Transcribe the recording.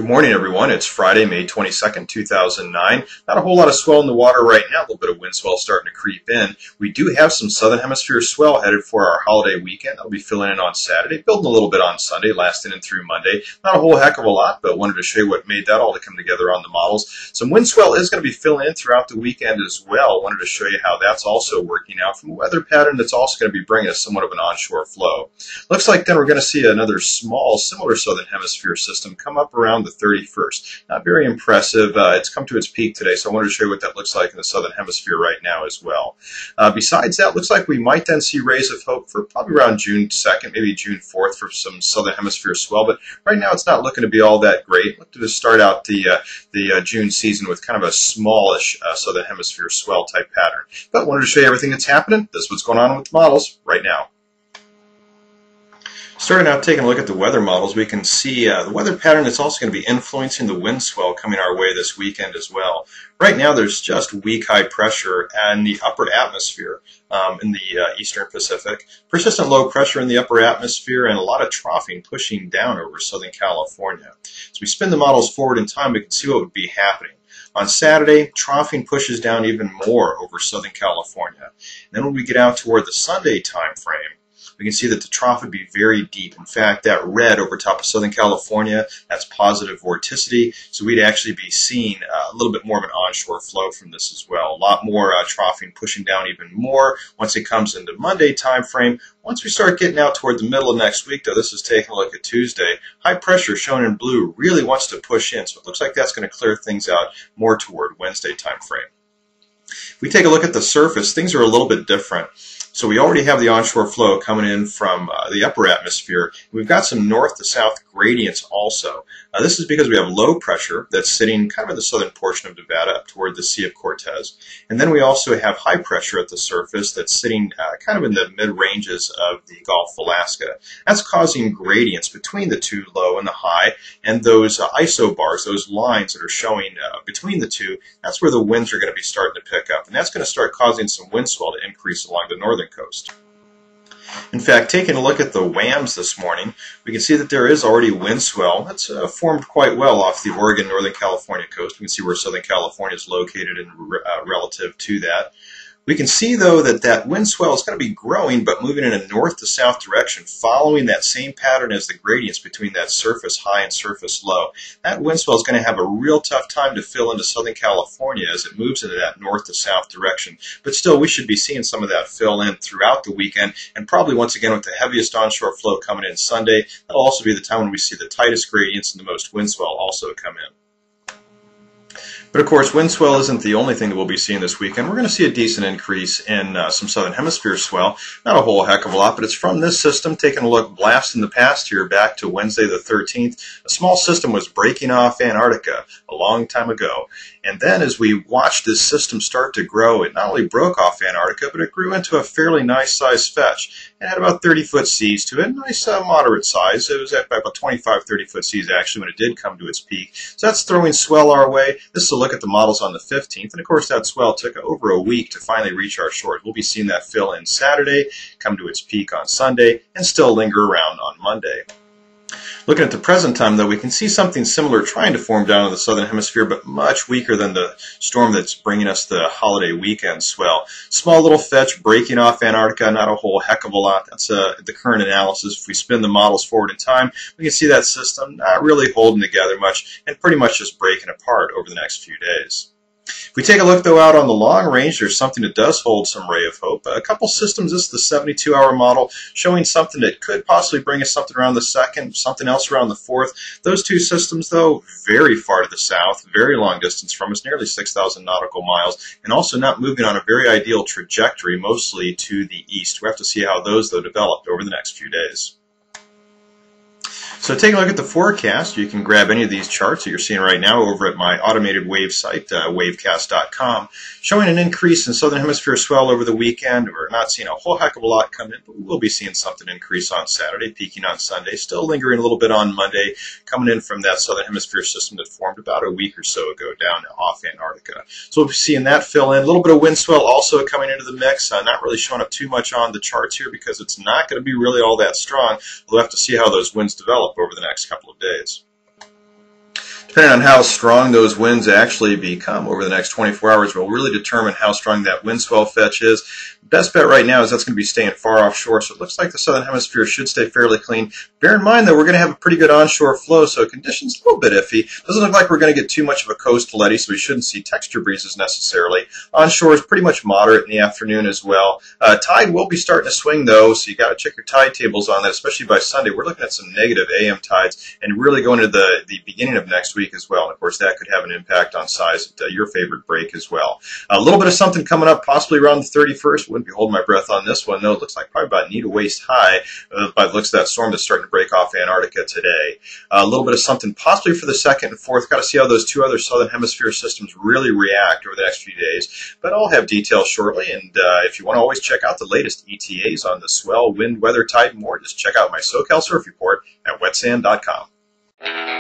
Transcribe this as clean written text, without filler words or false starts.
morning, everyone. It's Friday, May 22nd, 2009. Not a whole lot of swell in the water right now. A little bit of wind swell starting to creep in. We do have some southern hemisphere swell headed for our holiday weekend. That'll be filling in on Saturday, building a little bit on Sunday, lasting in through Monday. Not a whole heck of a lot, but wanted to show you what made that all to come together on the models. Some wind swell is going to be filling in throughout the weekend as well. Wanted to show you how that's also working out from a weather pattern that's also going to be bringing us somewhat of an onshore flow. Looks like then we're going to see another small, similar southern hemisphere system come up around the 31st. Not very impressive. It's come to its peak today, so I wanted to show you what that looks like in the southern hemisphere right now as well. Besides that, looks like we might then see rays of hope for probably around June 2nd, maybe June 4th for some southern hemisphere swell, but right now it's not looking to be all that great. Look to start out the June season with kind of a smallish southern hemisphere swell type pattern. But wanted to show you everything that's happening. This is what's going on with the models right now. Starting out taking a look at the weather models, we can see the weather pattern is also going to be influencing the wind swell coming our way this weekend as well. Right now there's just weak high pressure in the upper atmosphere in the eastern Pacific, persistent low pressure in the upper atmosphere, and a lot of troughing pushing down over Southern California. As we spin the models forward in time, we can see what would be happening. On Saturday, troughing pushes down even more over Southern California. And then when we get out toward the Sunday time frame, we can see that the trough would be very deep. In fact, that red over top of Southern California, that's positive vorticity. So we'd actually be seeing a little bit more of an onshore flow from this as well. A lot more troughing pushing down even more once it comes into Monday time frame. Once we start getting out toward the middle of next week, though, this is taking a look at Tuesday, high pressure shown in blue really wants to push in. So it looks like that's going to clear things out more toward Wednesday time frame. If we take a look at the surface, things are a little bit different. So we already have the onshore flow coming in from the upper atmosphere. We've got some north to south gradients also. This is because we have low pressure that's sitting kind of in the southern portion of Nevada up toward the Sea of Cortez. And then we also have high pressure at the surface that's sitting kind of in the mid-ranges of the Gulf of Alaska. That's causing gradients between the two, low and the high, and those isobars, those lines that are showing between the two, that's where the winds are going to be starting to pick up. And that's going to start causing some wind swell to increase along the northern coast. In fact, taking a look at the WAMs this morning, we can see that there is already wind swell. That's formed quite well off the Oregon, Northern California coast. We can see where Southern California is located in relative to that. We can see, though, that that wind swell is going to be growing, but moving in a north to south direction, following that same pattern as the gradients between that surface high and surface low. That wind swell is going to have a real tough time to fill into Southern California as it moves into that north to south direction. But still, we should be seeing some of that fill in throughout the weekend, and probably once again with the heaviest onshore flow coming in Sunday. That'll also be the time when we see the tightest gradients and the most wind swell also come in. But of course, wind swell isn't the only thing that we'll be seeing this weekend. We're going to see a decent increase in some southern hemisphere swell. Not a whole heck of a lot, but it's from this system. Taking a look blast in the past here back to Wednesday the 13th. A small system was breaking off Antarctica a long time ago. And then as we watched this system start to grow, it not only broke off Antarctica, but it grew into a fairly nice size fetch. It had about 30-foot seas to it, nice moderate size. It was at about 25, 30-foot seas actually when it did come to its peak. So that's throwing swell our way. This is a look at the models on the 15th, and of course that swell took over a week to finally reach our shores. We'll be seeing that fill in Saturday, come to its peak on Sunday, and still linger around on Monday. Looking at the present time, though, we can see something similar trying to form down in the southern hemisphere, but much weaker than the storm that's bringing us the holiday weekend swell. Small little fetch breaking off Antarctica, not a whole heck of a lot. That's the current analysis. If we spin the models forward in time, we can see that system not really holding together much and pretty much just breaking apart over the next few days. If we take a look, though, out on the long range, there's something that does hold some ray of hope. A couple systems, this is the 72-hour model, showing something that could possibly bring us something around the 2nd, something else around the 4th. Those two systems, though, very far to the south, very long distance from us, nearly 6,000 nautical miles, and also not moving on a very ideal trajectory, mostly to the east. We have to see how those, though, develop over the next few days. So taking a look at the forecast, you can grab any of these charts that you're seeing right now over at my automated wave site, wavecast.com, showing an increase in southern hemisphere swell over the weekend. We're not seeing a whole heck of a lot come in, but we'll be seeing something increase on Saturday, peaking on Sunday, still lingering a little bit on Monday, coming in from that southern hemisphere system that formed about a week or so ago down off Antarctica. So we'll be seeing that fill in. A little bit of wind swell also coming into the mix, not really showing up too much on the charts here because it's not going to be really all that strong. We'll have to see how those winds develop over the next couple of days. Depending on how strong those winds actually become over the next 24 hours will really determine how strong that wind swell fetch is. Best bet right now is that's going to be staying far offshore, so it looks like the southern hemisphere should stay fairly clean. Bear in mind, though, we're going to have a pretty good onshore flow, so conditions a little bit iffy. Doesn't look like we're going to get too much of a coastal eddy, so we shouldn't see texture breezes necessarily. Onshore is pretty much moderate in the afternoon as well. Tide will be starting to swing, though, so you got to check your tide tables on that, especially by Sunday. We're looking at some negative AM tides and really going into the beginning of next week as well. And of course, that could have an impact on size at your favorite break as well. A little bit of something coming up possibly around the 31st. Wouldn't be holding my breath on this one, though. It looks like probably about knee to waist high by the looks of that storm that's starting to break off Antarctica today. A little bit of something possibly for the 2nd and 4th. Got to see how those two other southern hemisphere systems really react over the next few days. But I'll have details shortly. And if you want to always check out the latest ETAs on the swell, wind, weather, tide, and more, just check out my SoCal Surf Report at wetsand.com.